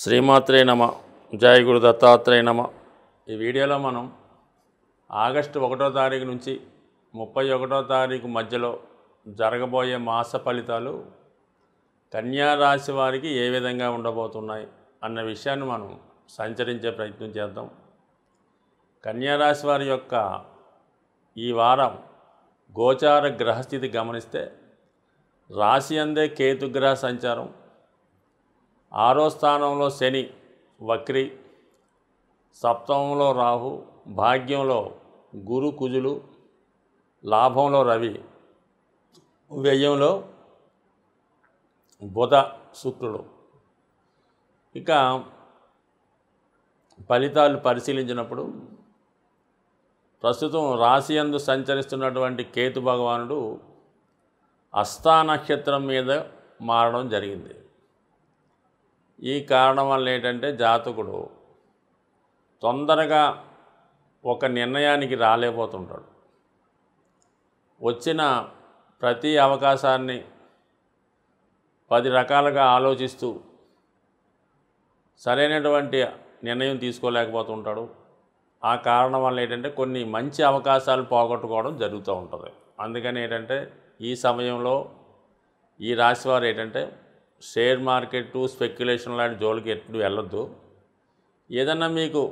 శ్రీమాత్రే నమ. జయ గురు దత్తాత్రేయ నమ. ఈ వీడియోలో మనం ఆగస్టు 1వ తారీఖు నుంచి 31వ తారీఖు మధ్యలో జరగబోయే మాస ఫలితాలు కన్యా రాశి వారికి ఏ విధంగా ఉండబోతున్నాయి అన్న విషయాన్ని మనం సంచరించే ప్రయత్నం చేద్దాం. కన్యా రాశి వారి యొక్క ఈ వారం గోచార గ్రహస్థితి గమనిస్తే రాశి అందే కేతుగ్రహ సంచారం, 6వ స్థానంలో శని వక్రి, సప్తమంలో రాహు, భాగ్యంలో గురు కుజులు, లాభంలో రవి, వ్యయంలో బుధ శుక్రుడు. ఇక ఫలితాలు పరిశీలించినప్పుడు ప్రస్తుతం రాశి యందు సంచరిస్తున్నటువంటి కేతు భగవానుడు హస్తా నక్షత్రం మీద మారడం జరిగింది. ఈ కారణం వల్ల ఏంటంటే జాతకుడు తొందరగా ఒక నిర్ణయానికి రాలేకపోతుంటాడు. వచ్చిన ప్రతి అవకాశాన్ని 10 రకాలుగా ఆలోచిస్తూ సరైనటువంటి నిర్ణయం తీసుకోలేకపోతుంటాడు. ఆ కారణం వల్ల ఏంటంటే కొన్ని మంచి అవకాశాలు పోగొట్టుకోవడం జరుగుతూ ఉంటుంది. అందుకని ఏంటంటే ఈ సమయంలో ఈ రాశివారు ఏంటంటే షేర్ మార్కెట్, స్పెక్యులేషన్ లాంటి జోలికి ఎప్పుడు వెళ్ళొద్దు. ఏదన్నా మీకు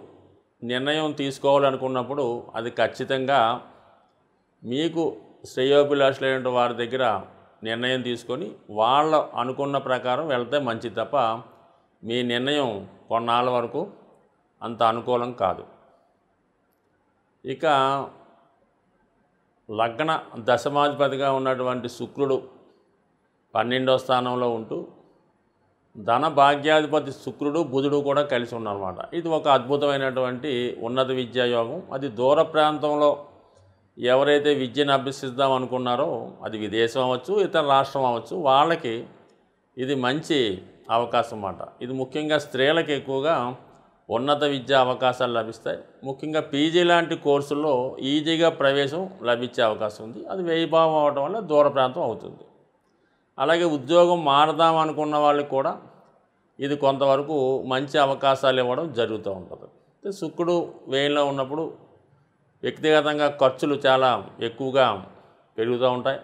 నిర్ణయం తీసుకోవాలనుకున్నప్పుడు అది ఖచ్చితంగా మీకు శ్రేయోభిలాషులైన వారి దగ్గర నిర్ణయం తీసుకొని వాళ్ళ అనుకున్న ప్రకారం వెళ్తే మంచిది తప్ప మీ నిర్ణయం కొన్నాళ్ళ వరకు అంత అనుకూలం కాదు. ఇక లగ్న దశమాధిపతిగా ఉన్నటువంటి శుక్రుడు 12వ స్థానంలో ఉంటూ ధన భాగ్యాధిపతి శుక్రుడు బుధుడు కూడా కలిసి ఉన్నారన్నమాట. ఇది ఒక అద్భుతమైనటువంటి ఉన్నత విద్యా యోగం. అది దూర ప్రాంతంలో ఎవరైతే విద్యను అభ్యసిద్దాం అనుకున్నారో అది విదేశం అవ్వచ్చు, ఇతర రాష్ట్రం అవ్వచ్చు, వాళ్ళకి ఇది మంచి అవకాశం అన్నమాట. ఇది ముఖ్యంగా స్త్రీలకు ఎక్కువగా ఉన్నత విద్యా అవకాశాలు లభిస్తాయి. ముఖ్యంగా పీజీ లాంటి కోర్సుల్లో ఈజీగా ప్రవేశం లభించే అవకాశం ఉంది. అది వ్యయభావం అవడం వల్ల దూర ప్రాంతం అవుతుంది. అలాగే ఉద్యోగం మారదాం అనుకున్న వాళ్ళకి కూడా ఇది కొంతవరకు మంచి అవకాశాలు ఇవ్వడం జరుగుతూ ఉంటుంది. శుక్రుడు వ్యయంలో ఉన్నప్పుడు వ్యక్తిగతంగా ఖర్చులు చాలా ఎక్కువగా పెరుగుతూ ఉంటాయి.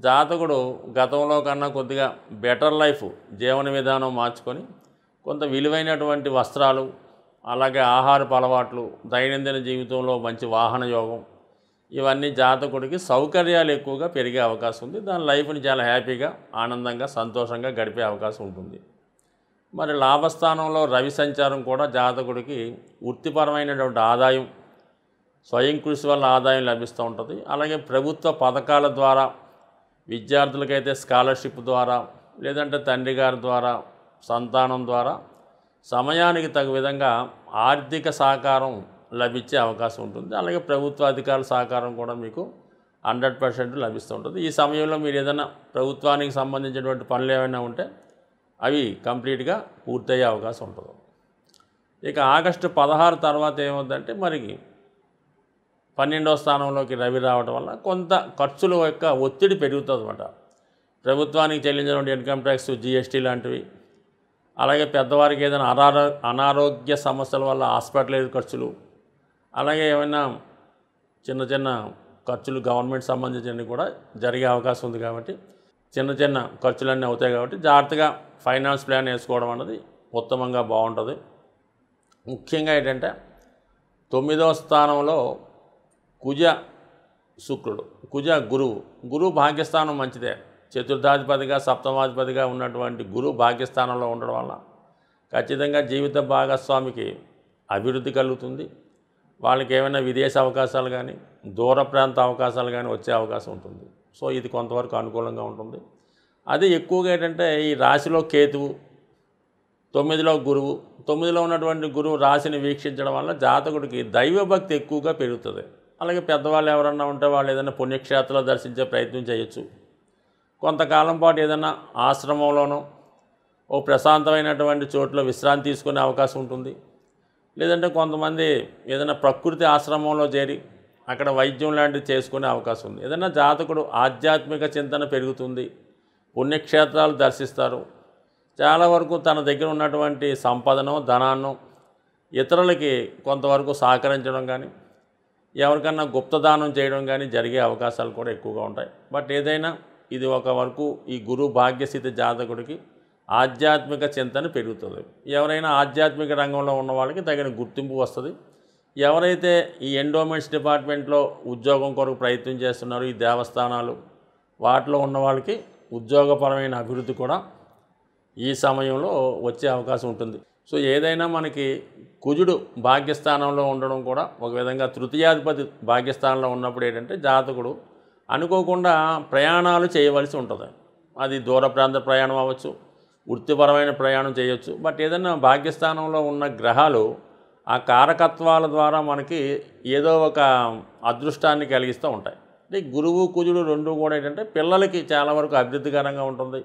జాతకుడు గతంలో కన్నా కొద్దిగా బెటర్ లైఫ్ జీవన విధానం మార్చుకొని కొంత విలువైనటువంటి వస్త్రాలు, అలాగే ఆహారపు అలవాట్లు, దైనందిన జీవితంలో మంచి వాహన యోగం, ఇవన్నీ జాతకుడికి సౌకర్యాలు ఎక్కువగా పెరిగే అవకాశం ఉంది. దాని లైఫ్ని చాలా హ్యాపీగా, ఆనందంగా, సంతోషంగా గడిపే అవకాశం ఉంటుంది. మరి లాభస్థానంలో రవి సంచారం కూడా జాతకుడికి వృత్తిపరమైనటువంటి ఆదాయం, స్వయం కృషి వల్ల ఆదాయం లభిస్తూ ఉంటుంది. అలాగే ప్రభుత్వ పథకాల ద్వారా విద్యార్థులకైతే స్కాలర్షిప్ ద్వారా, లేదంటే తండ్రి గారి ద్వారా, సంతానం ద్వారా సమయానికి తగు విధంగా ఆర్థిక సహకారం లభించే అవకాశం ఉంటుంది. అలాగే ప్రభుత్వ అధికారుల సహకారం కూడా మీకు 100% లభిస్తూ ఉంటుంది. ఈ సమయంలో మీరు ఏదైనా ప్రభుత్వానికి సంబంధించినటువంటి పనులు ఏమైనా ఉంటే అవి కంప్లీట్గా పూర్తయ్యే అవకాశం ఉంటుంది. ఇక ఆగస్టు 16 తర్వాత ఏమవుతుందంటే మరి 12వ స్థానంలోకి రవి రావడం వల్ల కొంత ఖర్చుల యొక్క ఒత్తిడి పెరుగుతుంది అన్నమాట. ప్రభుత్వానికి చెల్లించినటువంటి ఇన్కమ్ ట్యాక్స్, జిఎస్టీ లాంటివి, అలాగే పెద్దవారికి ఏదైనా అనారోగ్య సమస్యల వల్ల హాస్పిటల్ ఖర్చులు, అలాగే ఏమైనా చిన్న చిన్న ఖర్చులు గవర్నమెంట్ సంబంధించినవి కూడా జరిగే అవకాశం ఉంది. కాబట్టి చిన్న చిన్న ఖర్చులన్నీ అవుతాయి. కాబట్టి జాగ్రత్తగా ఫైనాన్స్ ప్లాన్ వేసుకోవడం అన్నది ఉత్తమంగా బాగుంటుంది. ముఖ్యంగా ఏంటంటే 9వ స్థానంలో కుజ శుక్రుడు, గురువు భాగ్యస్థానం మంచిదే. చతుర్థాధిపతిగా, సప్తమాధిపతిగా ఉన్నటువంటి గురువు భాగ్యస్థానంలో ఉండడం వల్ల ఖచ్చితంగా జీవిత భాగస్వామికి అభివృద్ధి కలుగుతుంది. వాళ్ళకి ఏమైనా విదేశ అవకాశాలు కానీ, దూర ప్రాంత అవకాశాలు కానీ వచ్చే అవకాశం ఉంటుంది. సో ఇది కొంతవరకు అనుకూలంగా ఉంటుంది. అది ఎక్కువగా ఏంటంటే ఈ రాశిలో కేతువు, 9లో గురువు, 9లో ఉన్నటువంటి గురువు రాశిని వీక్షించడం వల్ల జాతకుడికి దైవభక్తి ఎక్కువగా పెరుగుతుంది. అలాగే పెద్దవాళ్ళు ఎవరన్నా ఉంటే వాళ్ళు ఏదైనా పుణ్యక్షేత్రాలు దర్శించే ప్రయత్నం చేయొచ్చు. కొంతకాలం పాటు ఏదైనా ఆశ్రమంలోనో ఓ ప్రశాంతమైనటువంటి చోట్ల విశ్రాంతి తీసుకునే అవకాశం ఉంటుంది. లేదంటే కొంతమంది ఏదైనా ప్రకృతి ఆశ్రమంలో చేరి అక్కడ వైద్యం లాంటివి చేసుకునే అవకాశం ఉంది. ఏదైనా జాతకుడు ఆధ్యాత్మిక చింతన పెరుగుతుంది, పుణ్యక్షేత్రాలు దర్శిస్తారు, చాలా వరకు తన దగ్గర ఉన్నటువంటి సంపదను ధనాన్ని ఇతరులకి కొంతవరకు సహకరించడం కానీ ఎవరికన్నా గుప్తదానం చేయడం కానీ జరిగే అవకాశాలు కూడా ఎక్కువగా ఉంటాయి. బట్ ఏదైనా ఇది ఒక వరకు ఈ గురు భాగ్యస్థితి జాతకుడికి ఆధ్యాత్మిక చింతన పెరుగుతుంది. ఎవరైనా ఆధ్యాత్మిక రంగంలో ఉన్న వాళ్ళకి తగిన గుర్తింపు వస్తుంది. ఎవరైతే ఈ ఎండోమెంట్స్ డిపార్ట్మెంట్లో ఉద్యోగం కొరకు ప్రయత్నం చేస్తున్నారో ఈ దేవస్థానాలు వాటిలో ఉన్న వాళ్ళకి ఉద్యోగపరమైన అభివృద్ధి కూడా ఈ సమయంలో వచ్చే అవకాశం ఉంటుంది. సో ఏదైనా మనకి కుజుడు భాగ్యస్థానంలో ఉండడం కూడా ఒక విధంగా తృతీయాధిపతి భాగ్యస్థానంలో ఉన్నప్పుడు ఏంటంటే జాతకుడు అనుకోకుండా ప్రయాణాలు చేయవలసి ఉంటుంది. అది దూర ప్రాంత ప్రయాణం అవ్వచ్చు, వృత్తిపరమైన ప్రయాణం చేయొచ్చు. బట్ ఏదైనా భాగ్యస్థానంలో ఉన్న గ్రహాలు ఆ కారకత్వాల ద్వారా మనకి ఏదో ఒక అదృష్టాన్ని కలిగిస్తూ ఉంటాయి. అంటే గురువు కుజుడు రెండు కూడా ఏంటంటే పిల్లలకి చాలా వరకు అభివృద్ధికరంగా ఉంటుంది.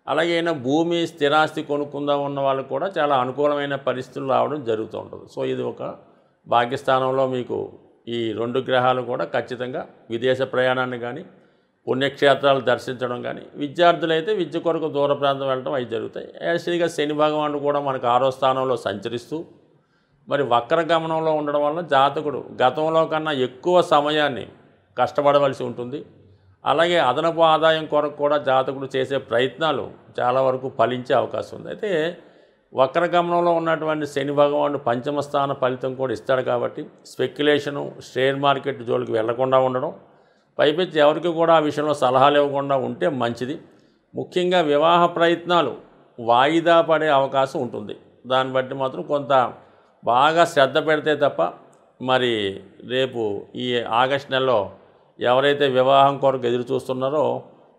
అలాగే అయినా భూమి స్థిరాస్తి కొనుక్కుందాం ఉన్న వాళ్ళకి కూడా చాలా అనుకూలమైన పరిస్థితులు రావడం జరుగుతూ ఉంటుంది. సో ఇది ఒక భాగ్యస్థానంలో మీకు ఈ రెండు గ్రహాలు కూడా ఖచ్చితంగా విదేశ ప్రయాణాన్ని కానీ పుణ్యక్షేత్రాలు దర్శించడం కానీ విద్యార్థులైతే విద్య కొరకు దూర ప్రాంతం వెళ్ళడం అవి జరుగుతాయి. యాక్చువల్గా శని భగవానుడు కూడా మనకు 6వ స్థానంలో సంచరిస్తూ మరి వక్ర గమనంలో ఉండడం వల్ల జాతకుడు గతంలో కన్నా ఎక్కువ సమయాన్ని కష్టపడవలసి ఉంటుంది. అలాగే అదనపు ఆదాయం కొరకు కూడా జాతకుడు చేసే ప్రయత్నాలు చాలా వరకు ఫలించే అవకాశం ఉంది. అయితే వక్రగమనంలో ఉన్నటువంటి శని భగవానుడు పంచమ స్థాన ఫలితం కూడా ఇస్తాడు కాబట్టి స్పెక్యులేషను షేర్ మార్కెట్ జోలికి వెళ్లకుండా ఉండడం, పైపెచ్చి ఎవరికి కూడా ఆ విషయంలో సలహాలు ఇవ్వకుండా ఉంటే మంచిది. ముఖ్యంగా వివాహ ప్రయత్నాలు వాయిదా పడే అవకాశం ఉంటుంది. దాన్ని బట్టి మాత్రం కొంత బాగా శ్రద్ధ పెడితే తప్ప మరి రేపు ఈ ఆగస్టు నెలలో ఎవరైతే వివాహం కొరకు ఎదురు చూస్తున్నారో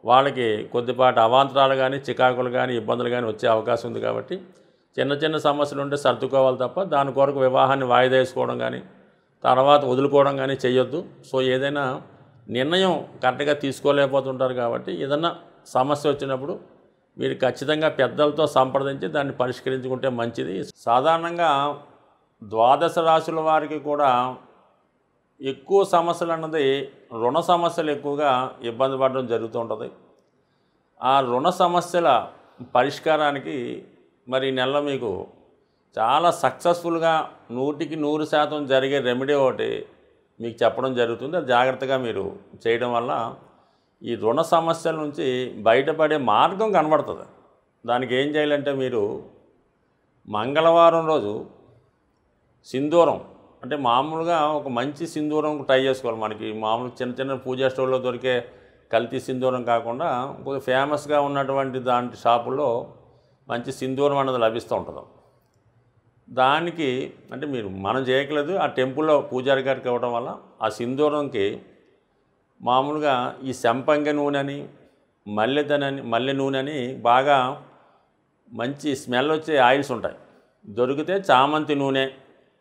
వాళ్ళకి కొద్దిపాటి అవాంతరాలు కానీ చికాకులు కానీ ఇబ్బందులు కానీ వచ్చే అవకాశం ఉంది. కాబట్టి చిన్న చిన్న సమస్యలు ఉంటే సర్దుకోవాలి తప్ప దాని కొరకు వివాహాన్ని వాయిదా వేసుకోవడం కానీ తర్వాత వదులుకోవడం కానీ చేయొద్దు. సో ఏదైనా నిర్ణయం కరెక్ట్గా తీసుకోలేకపోతుంటారు కాబట్టి ఏదన్నా సమస్య వచ్చినప్పుడు మీరు ఖచ్చితంగా పెద్దలతో సంప్రదించి దాన్ని పరిష్కరించుకుంటే మంచిది. సాధారణంగా ద్వాదశ రాశుల వారికి కూడా ఎక్కువ సమస్యలు అన్నది రుణ సమస్యలు ఎక్కువగా ఇబ్బంది పడడం జరుగుతూ ఉంటుంది. ఆ రుణ సమస్యల పరిష్కారానికి మరి ఈ నెలలో మీకు చాలా సక్సెస్ఫుల్గా 100కి 100% జరిగే రెమెడీ ఒకటి మీకు చెప్పడం జరుగుతుంది. అది జాగ్రత్తగా మీరు చేయడం వల్ల ఈ రుణ సమస్యల నుంచి బయటపడే మార్గం కనబడుతుంది. దానికి ఏం చేయాలంటే మీరు మంగళవారం రోజు సింధూరం అంటే మామూలుగా ఒక మంచి సింధూరం ట్రై చేసుకోవాలి. మనకి మామూలు చిన్న చిన్న పూజా స్టోర్లో దొరికే కల్తీ సింధూరం కాకుండా కొద్దిగా ఫేమస్గా ఉన్నటువంటి దాంట్లో షాపుల్లో మంచి సింధూరం అన్నది లభిస్తూ ఉంటుంది. దానికి అంటే మీరు మనం చేయట్లేదు, ఆ టెంపుల్లో పూజారి గారికి ఇవ్వడం వల్ల ఆ సింధూరంకి మామూలుగా ఈ సంపంగి నూనె అని మల్లె నూనె అని బాగా మంచి స్మెల్ వచ్చే ఆయిల్స్ ఉంటాయి. దొరికితే చామంతి నూనె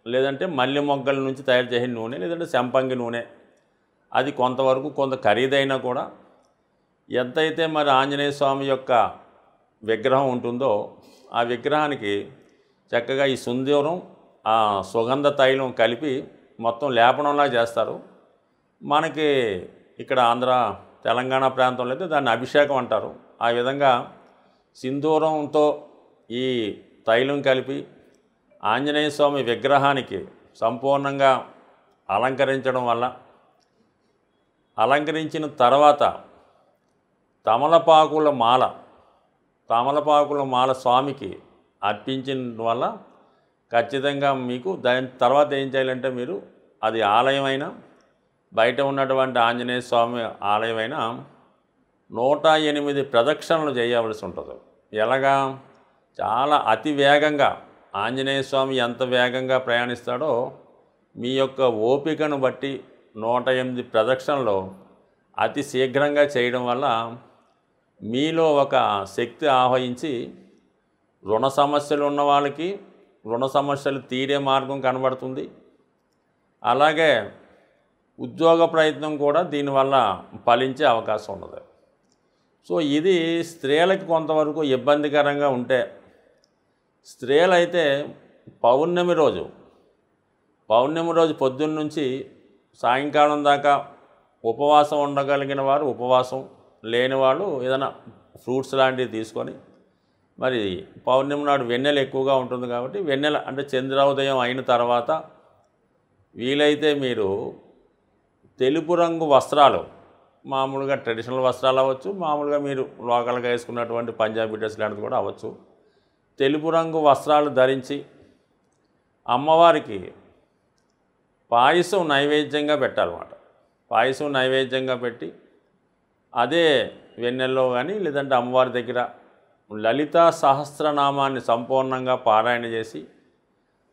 లేదంటే మల్లె మొగ్గల నుంచి తయారు చేసిన నూనె లేదంటే సంపంగి నూనె, అది కొంతవరకు కొంత ఖరీదైనా కూడా ఎంతైతే మరి ఆంజనేయ స్వామి యొక్క విగ్రహం ఉంటుందో ఆ విగ్రహానికి చక్కగా ఈ సింధూరం ఆ సుగంధ తైలం కలిపి మొత్తం లేపనంలా చేస్తారు. మనకి ఇక్కడ ఆంధ్ర తెలంగాణ ప్రాంతంలో అయితే దాన్ని అభిషేకం అంటారు. ఆ విధంగా సింధూరంతో ఈ తైలం కలిపి ఆంజనేయ స్వామి విగ్రహానికి సంపూర్ణంగా అలంకరించడం వల్ల అలంకరించిన తర్వాత తమలపాకుల మాల స్వామికి అర్పించిన వల్ల ఖచ్చితంగా మీకు దాని తర్వాత ఏం చేయాలంటే మీరు అది ఆలయమైనా బయట ఉన్నటువంటి ఆంజనేయ స్వామి ఆలయమైనా 108 ప్రదక్షిణలు చేయవలసి ఉంటుంది. ఎలాగా చాలా అతి వేగంగా ఆంజనేయ స్వామి ఎంత వేగంగా ప్రయాణిస్తాడో మీ యొక్క ఓపికను బట్టి 108 ప్రదక్షిణలు అతి శీఘ్రంగా చేయడం వల్ల మీలో ఒక శక్తి ఆవహించి రుణ సమస్యలు ఉన్న వాళ్ళకి రుణ సమస్యలు తీరే మార్గం కనబడుతుంది. అలాగే ఉద్యోగ ప్రయత్నం కూడా దీనివల్ల ఫలించే అవకాశం ఉన్నది. సో ఇది స్త్రీలకు కొంతవరకు ఇబ్బందికరంగా ఉంటే, స్త్రీలైతే పౌర్ణమి రోజు పొద్దున్న నుంచి సాయంకాలం దాకా ఉపవాసం ఉండగలిగిన వారు ఉపవాసం, లేని వాళ్ళు ఏదైనా ఫ్రూట్స్ లాంటివి తీసుకొని మరి పౌర్ణమి నాడు వెన్నెల ఎక్కువగా ఉంటుంది కాబట్టి వెన్నెల అంటే చంద్రోదయం అయిన తర్వాత వీలైతే మీరు తెలుపు రంగు వస్త్రాలు, మామూలుగా ట్రెడిషనల్ వస్త్రాలు అవ్వచ్చు, మామూలుగా మీరు లోకల్గా వేసుకున్నటువంటి పంజాబీ డ్రెస్ లాంటిది కూడా అవ్వచ్చు, తెలుపు రంగు వస్త్రాలు ధరించి అమ్మవారికి పాయసం నైవేద్యంగా పెట్టాలన్నమాట. పాయసం నైవేద్యంగా పెట్టి అదే వెన్నెల్లో కానీ లేదంటే అమ్మవారి దగ్గర లలితా సహస్రనామాన్ని సంపూర్ణంగా పారాయణ చేసి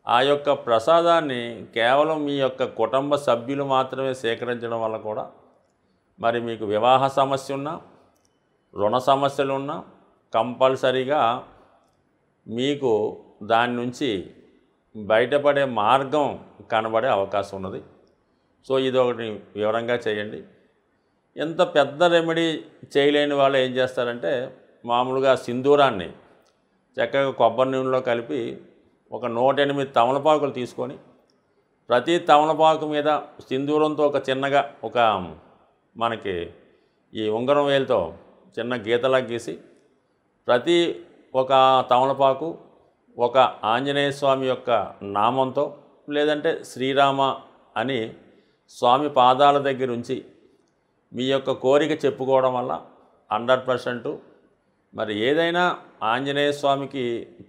ఆ యొక్క ప్రసాదాన్ని కేవలం మీ యొక్క కుటుంబ సభ్యులు మాత్రమే సేకరించడం వల్ల కూడా మరి మీకు వివాహ సమస్య ఉన్నా, రుణ సమస్యలు ఉన్నా కంపల్సరీగా మీకు దాని నుంచి బయటపడే మార్గం కనబడే అవకాశం ఉన్నది. సో ఇది ఒకటి వివరంగా చేయండి. ఎంత పెద్ద రెమెడీ చేయలేని వాళ్ళు ఏం చేస్తారంటే మామూలుగా సింధూరాన్ని చక్కగా కొబ్బరి నూనెలో కలిపి ఒక 108 తమలపాకులు తీసుకొని ప్రతి తమలపాకు మీద సింధూరంతో ఒక చిన్నగా ఒక మనకి ఈ ఉంగరం వేలుతో చిన్న గీతలా గీసి ప్రతి ఒక తమలపాకు ఒక ఆంజనేయ స్వామి యొక్క నామంతో లేదంటే శ్రీరామ అని స్వామి పాదాల దగ్గర ఉంచి మీ యొక్క కోరిక చెప్పుకోవడం వల్ల 100% మరి ఏదైనా ఆంజనేయ స్వామికి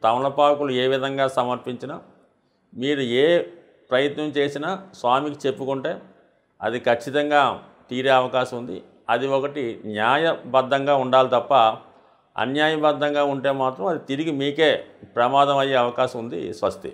తమలపాకులు ఏ విధంగా సమర్పించినా మీరు ఏ ప్రయత్నం చేసినా స్వామికి చెప్పుకుంటే అది ఖచ్చితంగా తీరే అవకాశం ఉంది. అది ఒకటి న్యాయబద్ధంగా ఉండాలి తప్ప అన్యాయబద్ధంగా ఉంటే మాత్రం అది తిరిగి మీకే ప్రమాదం అయ్యే అవకాశం ఉంది. స్వస్తి.